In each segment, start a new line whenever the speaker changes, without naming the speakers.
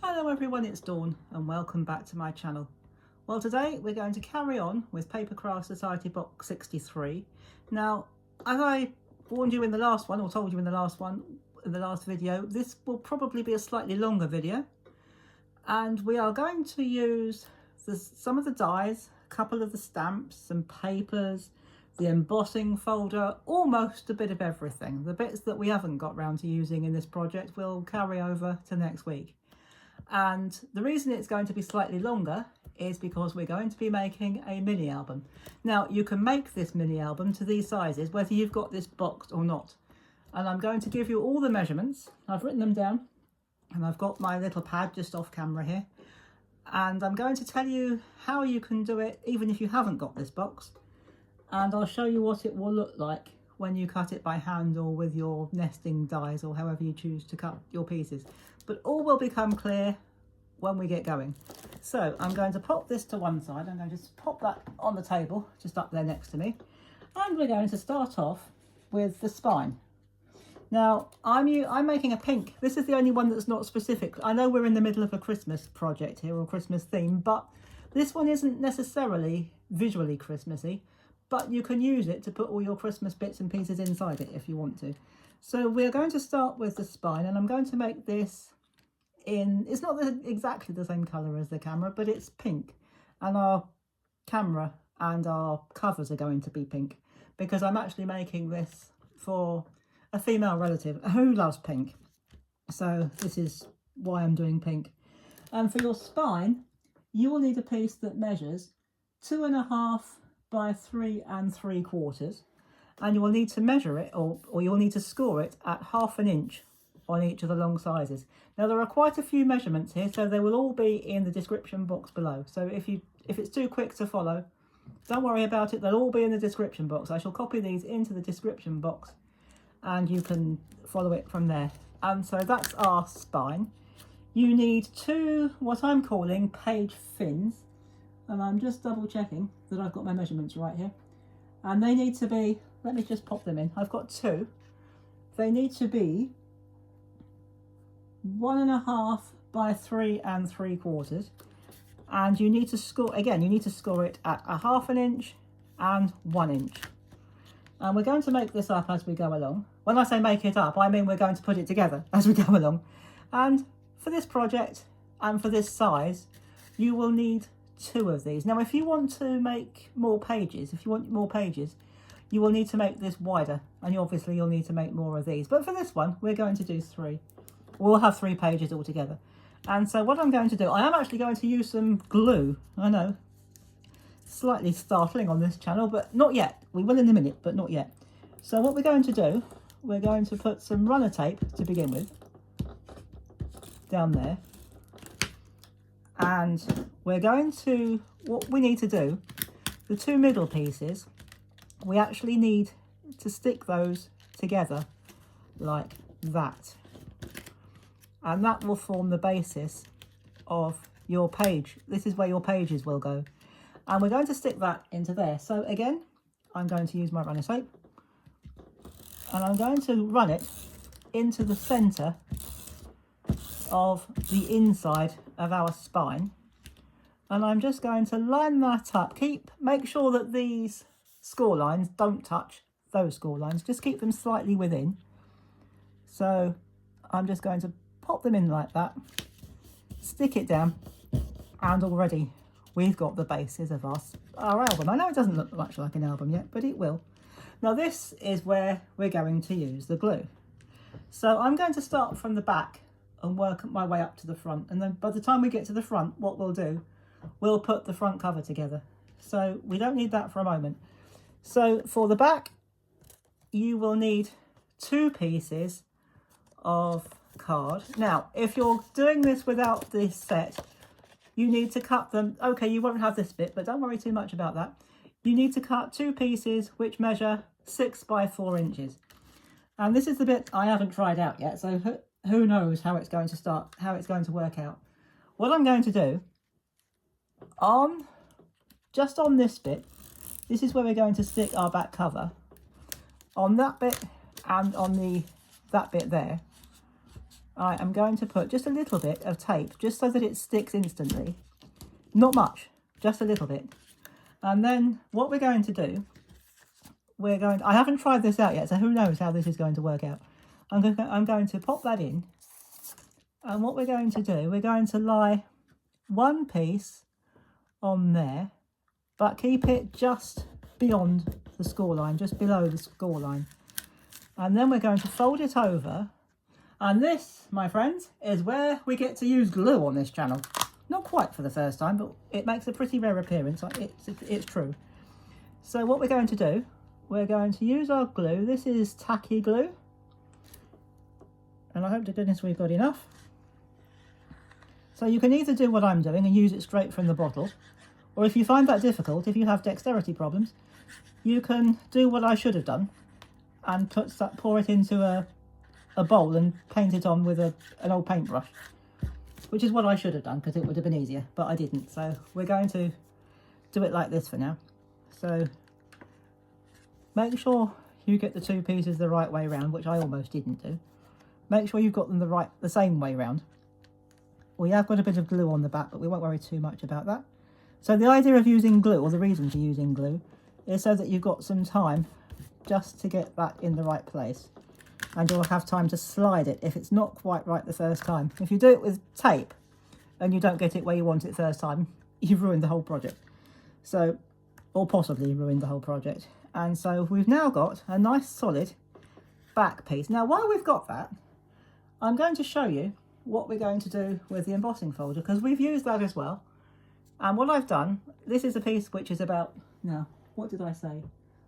Hello everyone, it's Dawn and welcome back to my channel. Well, today we're going to carry on with Paper Craft Society box 63. Now, as I warned you in the last one, or told you in the last video, this will probably be a slightly longer video, and we are going to use some of the dies, a couple of the stamps, some papers, the embossing folder, almost a bit of everything. The bits that we haven't got round to using in this project will carry over to next week. And the reason it's going to be slightly longer is because we're going to be making a mini album. Now, you can make this mini album to these sizes whether you've got this boxed or not, and I'm going to give you all the measurements. I've written them down and I've got my little pad just off camera here, and I'm going to tell you how you can do it even if you haven't got this box, and I'll show you what it will look like when you cut it by hand or with your nesting dies or however you choose to cut your pieces. But all will become clear when we get going. So I'm going to pop this to one side. I'm going to just pop that on the table just up there next to me, and we're going to start off with the spine. Now I'm making a pink. This is the only one that's not specific. I know we're in the middle of a Christmas project here, or Christmas theme, but this one isn't necessarily visually Christmassy, but you can use it to put all your Christmas bits and pieces inside it if you want to. So we're going to start with the spine, and I'm going to make this in, it's not exactly the same colour as the camera, but it's pink, and our camera and our covers are going to be pink because I'm actually making this for a female relative who loves pink. So this is why I'm doing pink. And for your spine, you will need a piece that measures 2.5 by 3 3/4, and you will need to measure it, or you'll need to score it at 1/2 inch on each of the long sizes. Now there are quite a few measurements here, so they will all be in the description box below. So if it's too quick to follow, don't worry about it, they'll all be in the description box. I shall copy these into the description box and you can follow it from there. And so that's our spine. You need 2 what I'm calling page fins, and I'm just double checking that I've got my measurements right here. And they need to be, let me just pop them in. I've got 2. They need to be 1.5 by 3 3/4, and you need to score, again, you need to score it at 1/2 inch and 1 inch. And we're going to make this up as we go along. When I say make it up, I mean we're going to put it together as we go along. And for this project and for this size, you will need 2 of these. Now, if you want to make more pages, you will need to make this wider, and obviously you'll need to make more of these. But for this one, we're going to do 3. We'll have 3 pages altogether. And so what I'm going to do, I am actually going to use some glue. I know, slightly startling on this channel, but not yet. We will in a minute, but not yet. So what we're going to do, we're going to put some runner tape to begin with down there. And we're going to, what we need to do, the 2 middle pieces, we actually need to stick those together like that. And that will form the basis of your page. This is where your pages will go. And we're going to stick that into there. So again, I'm going to use my runner tape, and I'm going to run it into the centre of the inside of our spine. And I'm just going to line that up. Make sure that these score lines don't touch those score lines. Just keep them slightly within. So I'm just going to pop them in like that, stick it down, and already we've got the basis of our album. I know it doesn't look much like an album yet, but it will. Now this is where we're going to use the glue. So I'm going to start from the back and work my way up to the front, and then by the time we get to the front, what we'll do, we'll put the front cover together. So we don't need that for a moment. So for the back, you will need 2 pieces of card. Now, if you're doing this without this set, you need to cut them. Okay, you won't have this bit, but don't worry too much about that. You need to cut 2 pieces which measure 6 by 4 inches. And this is the bit I haven't tried out yet, so who knows how it's going to work out. What I'm going to do, just on this bit, this is where we're going to stick our back cover. On that bit and on that bit there, I am going to put just a little bit of tape, just so that it sticks instantly. Not much, just a little bit. And then what we're going to do, I haven't tried this out yet, so who knows how this is going to work out. I'm going to pop that in. And what we're going to do, we're going to lie one piece on there, but keep it just beyond the score line, just below the score line. And then we're going to fold it over. And this, my friends, is where we get to use glue on this channel. Not quite for the first time, but it makes a pretty rare appearance. It's true. So what we're going to do, we're going to use our glue. This is tacky glue. And I hope to goodness we've got enough. So you can either do what I'm doing and use it straight from the bottle, or if you find that difficult, if you have dexterity problems, you can do what I should have done and pour it into a bowl and paint it on with an old paintbrush, which is what I should have done because it would have been easier, but I didn't. So we're going to do it like this for now. So make sure you get the two pieces the right way round, which I almost didn't do. Make sure you've got them the same way round. We have got a bit of glue on the back, but we won't worry too much about that. So the idea of using glue, or the reason for using glue, is so that you've got some time just to get that in the right place. And you'll have time to slide it if it's not quite right the first time. If you do it with tape and you don't get it where you want it first time, you've ruined the whole project. So, or possibly ruined the whole project. And so we've now got a nice solid back piece. Now while we've got that, I'm going to show you what we're going to do with the embossing folder, because we've used that as well. And what I've done, this is a piece which is about, now, what did I say?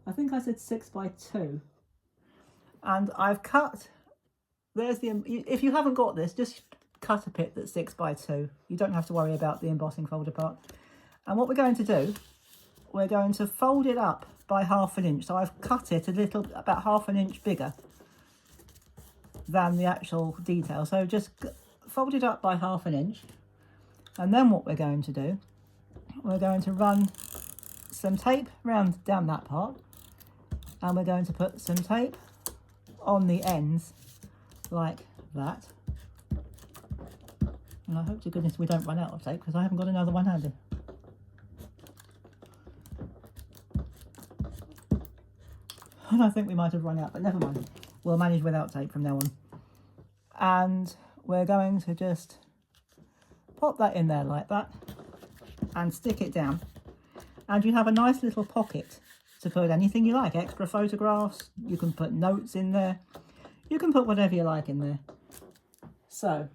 I think I said 6 by 2. And I've cut, if you haven't got this, just cut a bit that's 6 by 2. You don't have to worry about the embossing folder part. And what we're going to do, we're going to fold it up by 1/2 inch. So I've cut it about 1/2 inch bigger than the actual detail. So just fold it up by 1/2 inch. And then what we're going to do, we're going to run some tape down that part. And we're going to put some tape on the ends like that. And I hope to goodness we don't run out of tape, because I haven't got another one handy. And I think we might have run out, but never mind. We'll manage without tape from now on. And we're going to just pop that in there like that and stick it down. And you have a nice little pocket to put anything you like, extra photographs, you can put notes in there, you can put whatever you like in there. So,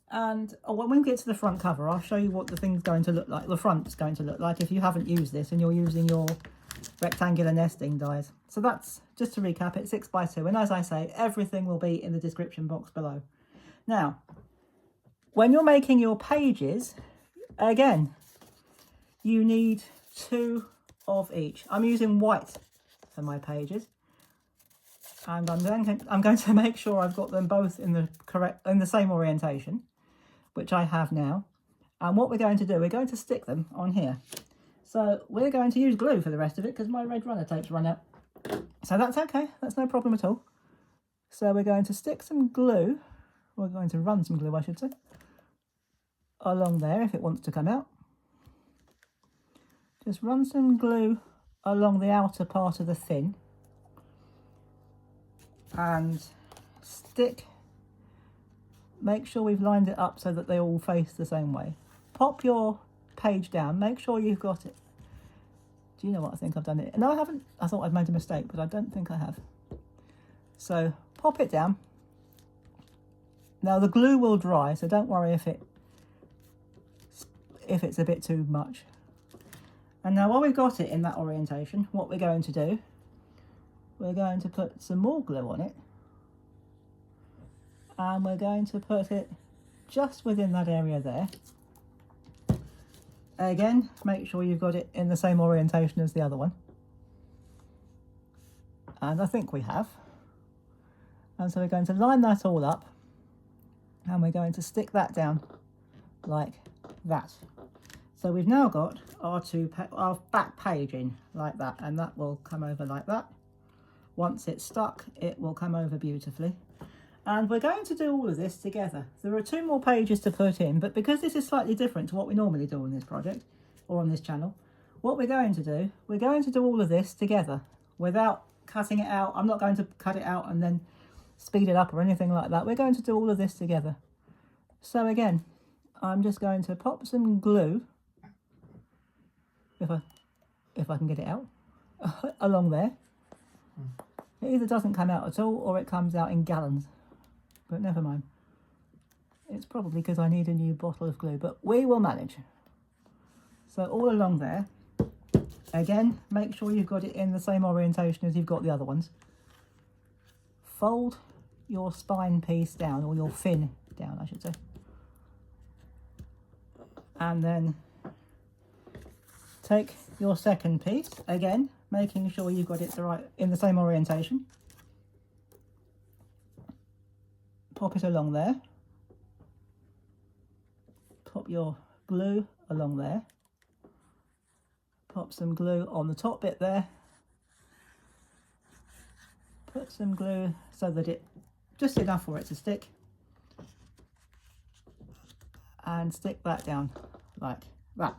and when we get to the front cover, I'll show you what the thing's going to look like, the front's going to look like if you haven't used this and you're using your rectangular nesting dies. So that's, just to recap, it's 6 by 2, and as I say, everything will be in the description box below. Now, when you're making your pages, again, you need 2 of each. I'm using white for my pages, and I'm going to make sure I've got them both in the same orientation, which I have now. And what we're going to do, we're going to stick them on here. So we're going to use glue for the rest of it because my red runner tape's run out. So that's okay, that's no problem at all. So we're going to stick some glue, we're going to run some glue I should say, along there if it wants to come out. Just run some glue along the outer part of the fin and make sure we've lined it up so that they all face the same way. Pop your page down, make sure you've got it. Do you know what, I think I've done it. No, I haven't. I thought I'd made a mistake, but I don't think I have. So pop it down. Now the glue will dry, so don't worry if it's a bit too much. And now while we've got it in that orientation, what we're going to do, we're going to put some more glue on it. And we're going to put it just within that area there. Again, make sure you've got it in the same orientation as the other one. And I think we have. And so we're going to line that all up. And we're going to stick that down like that. So we've now got our back page in like that, and that will come over like that. Once it's stuck, it will come over beautifully. And we're going to do all of this together. There are 2 more pages to put in, but because this is slightly different to what we normally do on this project or on this channel, what we're going to do all of this together without cutting it out. I'm not going to cut it out and then speed it up or anything like that. We're going to do all of this together. So again, I'm just going to pop some glue, if I can get it out, along there. It either doesn't come out at all or it comes out in gallons. But never mind. It's probably because I need a new bottle of glue, but we will manage. So all along there, again, make sure you've got it in the same orientation as you've got the other ones. Fold your spine piece down, or your fin down, I should say. And then take your second piece, again, making sure you've got it in the same orientation. Pop it along there. Pop your glue along there. Pop some glue on the top bit there. Put some glue so that it, just enough for it to stick. And stick that down like that.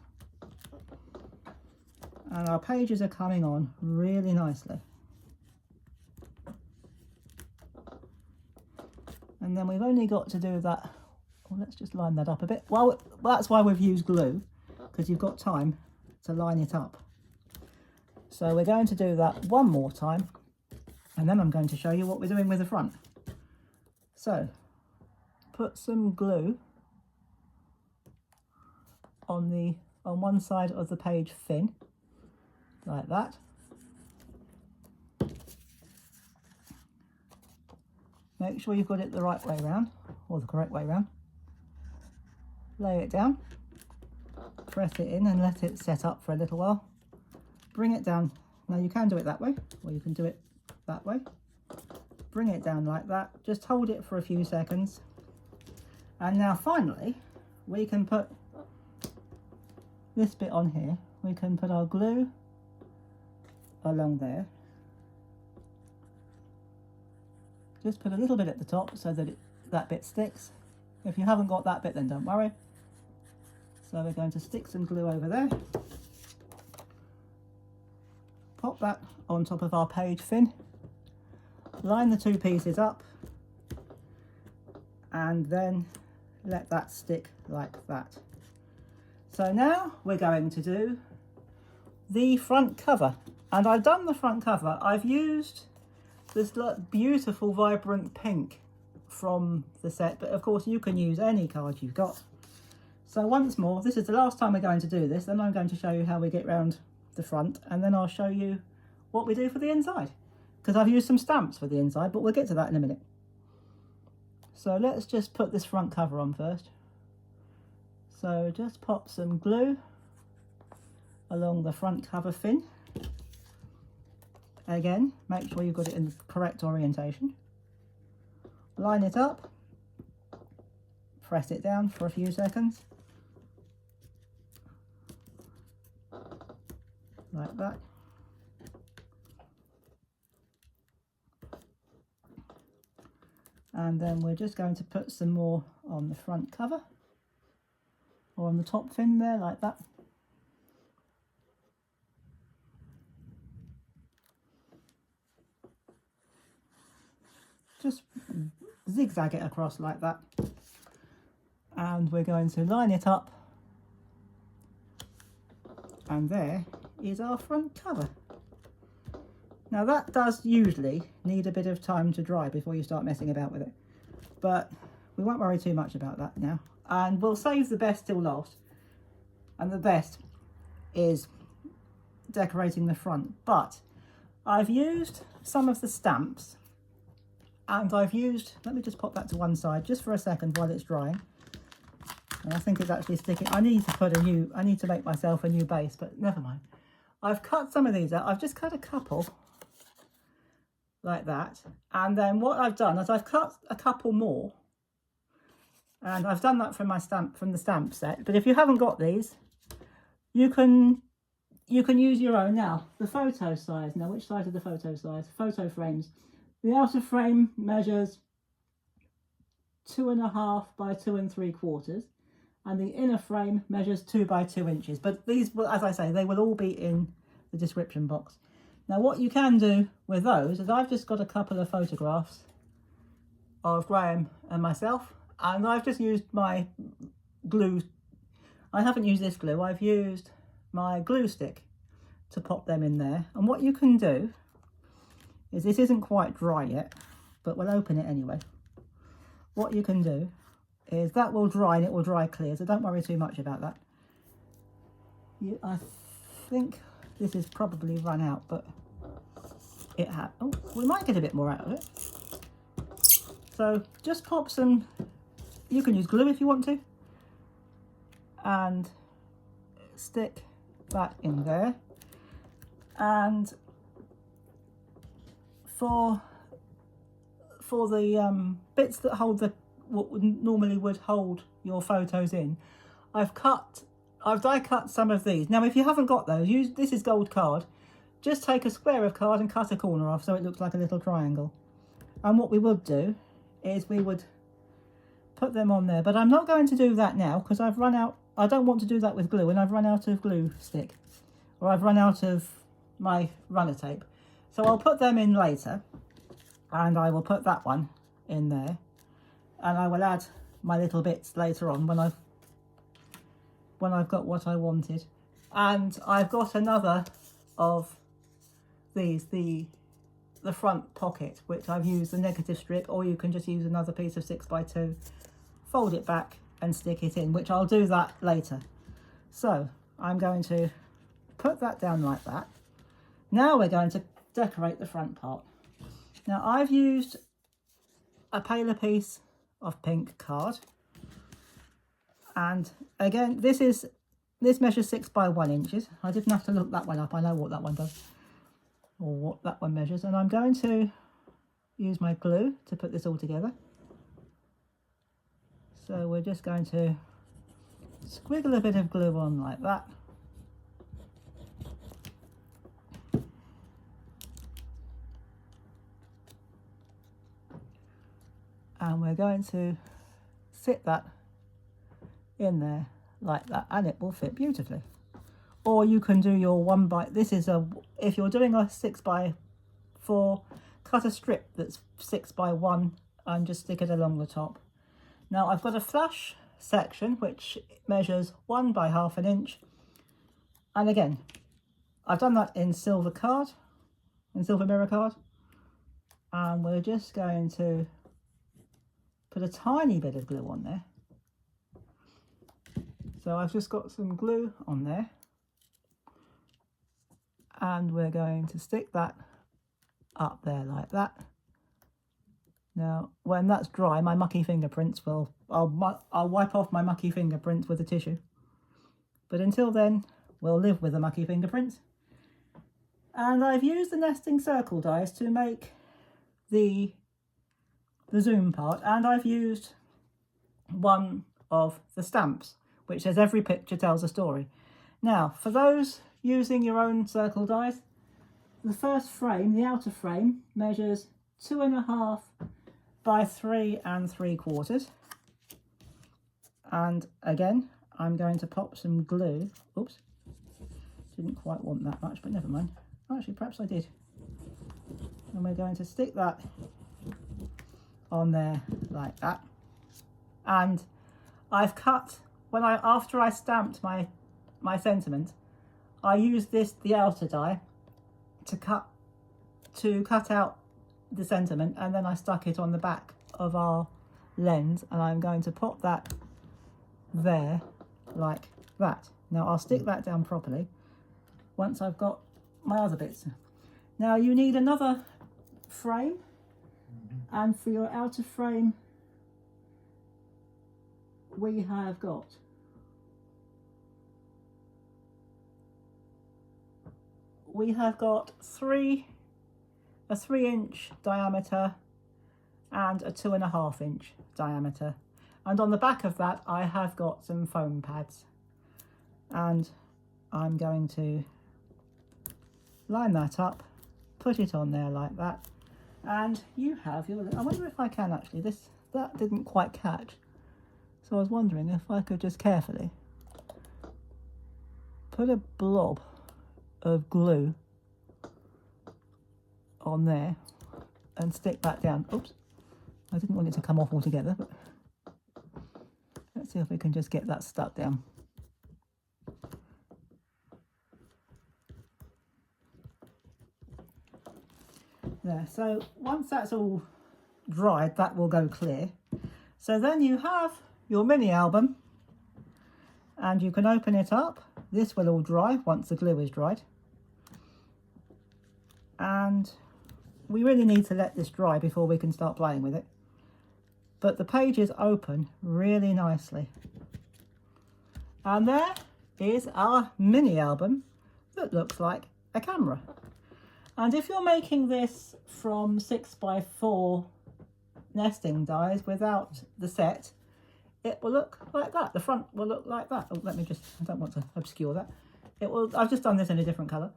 And our pages are coming on really nicely. And then we've only got to do that. Well, let's just line that up a bit. Well, that's why we've used glue, because you've got time to line it up. So we're going to do that one more time, and then I'm going to show you what we're doing with the front. So put some glue on one side of the page fin, like that. Make sure you've got it the right way round, or the correct way round. Lay it down, press it in and let it set up for a little while. Bring it down. Now you can do it that way, or you can do it that way. Bring it down like that. Just hold it for a few seconds. And now finally, we can put this bit on here. We can put our glue along there. Just put a little bit at the top so that that bit sticks. If you haven't got that bit, then don't worry. So we're going to stick some glue over there. Pop that on top of our page fin. Line the 2 pieces up. And then let that stick like that. So now we're going to do the front cover. And I've done the front cover. I've used this beautiful vibrant pink from the set, but of course you can use any card you've got. So once more, this is the last time we're going to do this, then I'm going to show you how we get round the front, and then I'll show you what we do for the inside, because I've used some stamps for the inside, but we'll get to that in a minute. So let's just put this front cover on first. So just pop some glue along the front cover fin. Again, make sure you've got it in the correct orientation. Line it up, press it down for a few seconds, like that. And then we're just going to put some more on the front cover, or on the top fin there, like that. Just zigzag it across like that. And we're going to line it up. And there is our front cover. Now that does usually need a bit of time to dry before you start messing about with it. But we won't worry too much about that now. And we'll save the best till last. And the best is decorating the front. But I've used some of the stamps. And I've used, let me just pop that to one side just for a second while it's drying. And I think it's actually sticking. I need to make myself a new base, but never mind. I've cut some of these out. I've just cut a couple like that. And then what I've done is I've cut a couple more. And I've done that from the stamp set. But if you haven't got these, you can use your own. Now, the photo size. Now, which side of the photo size? Photo frames. The outer frame measures 2.5 by 2 3/4, and the inner frame measures 2 by 2 inches. But these, as I say, they will all be in the description box. Now what you can do with those is I've just got a couple of photographs of Graham and myself, and I've just used my glue. I haven't used this glue, I've used my glue stick to pop them in there. And what you can do is, this isn't quite dry yet, but we'll open it anyway. What you can do is, that will dry and it will dry clear, so don't worry too much about that. I think this is probably run out, but it had, oh, we might get a bit more out of it. So just pop some, you can use glue if you want to, and stick that in there. And for the bits that hold the, what normally would hold your photos in, I've die cut some of these. Now if you haven't got those, this is gold card, just take a square of card and cut a corner off so it looks like a little triangle. And what we would do is we would put them on there, but I'm not going to do that now because I've run out. I don't want to do that with glue, and I've run out of glue stick, or I've run out of my runner tape. So I'll put them in later, and I will put that one in there, and I will add my little bits later on when I've got what I wanted. And I've got another of these, the front pocket, which I've used the negative strip, or you can just use another piece of 6x2, fold it back and stick it in, which I'll do that later. So I'm going to put that down like that. Now we're going to decorate the front part. Now I've used a paler piece of pink card, and again this measures 6 by 1 inches. I didn't have to look that one up, I know what that one does, or what that one measures. And I'm going to use my glue to put this all together. So we're just going to squiggle a bit of glue on like that. And we're going to sit that in there like that, and it will fit beautifully. Or you can do your if you're doing a 6x4, cut a strip that's 6 by 1 and just stick it along the top. Now I've got a flush section which measures 1 by 1/2 inch, and again I've done that in silver mirror card, and we're just going to put a tiny bit of glue on there. So I've just got some glue on there, and we're going to stick that up there like that. Now when that's dry, my mucky fingerprints will, I'll wipe off my mucky fingerprints with a tissue, but until then we'll live with the mucky fingerprints. And I've used the nesting circle dies to make the zoom part, and I've used one of the stamps which says every picture tells a story. Now for those using your own circle dies, the first frame, the outer frame, measures 2.5 by 3 3/4, and again I'm going to pop some glue. Oops, didn't quite want that much, but never mind. Actually, perhaps I did. And we're going to stick that on there like that. And I've cut, after I stamped my sentiment, I used the outer die to cut out the sentiment, and then I stuck it on the back of our lens, and I'm going to pop that there like that. Now I'll stick that down properly once I've got my other bits. Now you need another frame, and for your outer frame we have got a 3-inch diameter and a 2.5 inch diameter, and on the back of that I have got some foam pads, and I'm going to line that up, put it on there like that, and you have your, I wonder if I can actually, that didn't quite catch. So I was wondering if I could just carefully put a blob of glue on there and stick that down. Oops, I didn't want it to come off altogether, but let's see if we can just get that stuck down. There, so once that's all dried, that will go clear. So then you have your mini album, and you can open it up. This will all dry once the glue is dried. And we really need to let this dry before we can start playing with it. But the pages open really nicely. And there is our mini album that looks like a camera. And if you're making this from 6x4 nesting dies without the set, it will look like that. The front will look like that. Oh, let me just, I don't want to obscure that. It will, I've just done this in a different colour.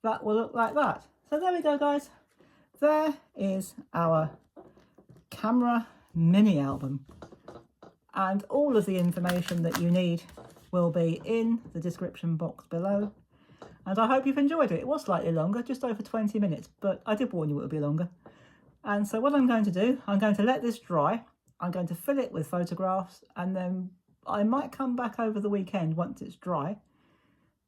That will look like that. So there we go, guys. There is our camera mini album. And all of the information that you need will be in the description box below. And I hope you've enjoyed it. It was slightly longer, just over 20 minutes, but I did warn you it would be longer. And so what I'm going to do, I'm going to let this dry. I'm going to fill it with photographs, and then I might come back over the weekend once it's dry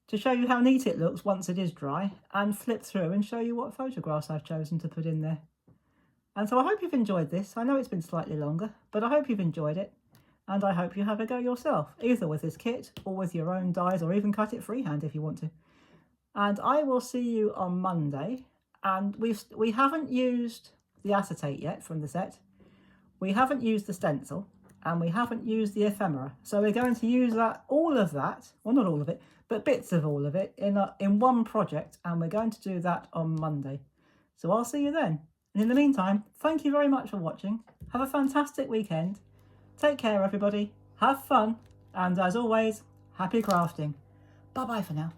to show you how neat it looks once it is dry, and flip through and show you what photographs I've chosen to put in there. And so I hope you've enjoyed this. I know it's been slightly longer, but I hope you've enjoyed it. And I hope you have a go yourself, either with this kit or with your own dies, or even cut it freehand if you want to. And I will see you on Monday. And we haven't used the acetate yet from the set. We haven't used the stencil, and we haven't used the ephemera. So we're going to use that, all of that, well, not all of it, but bits of all of it in one project, and we're going to do that on Monday. So I'll see you then. And in the meantime, thank you very much for watching. Have a fantastic weekend. Take care, everybody. Have fun. And as always, happy crafting. Bye-bye for now.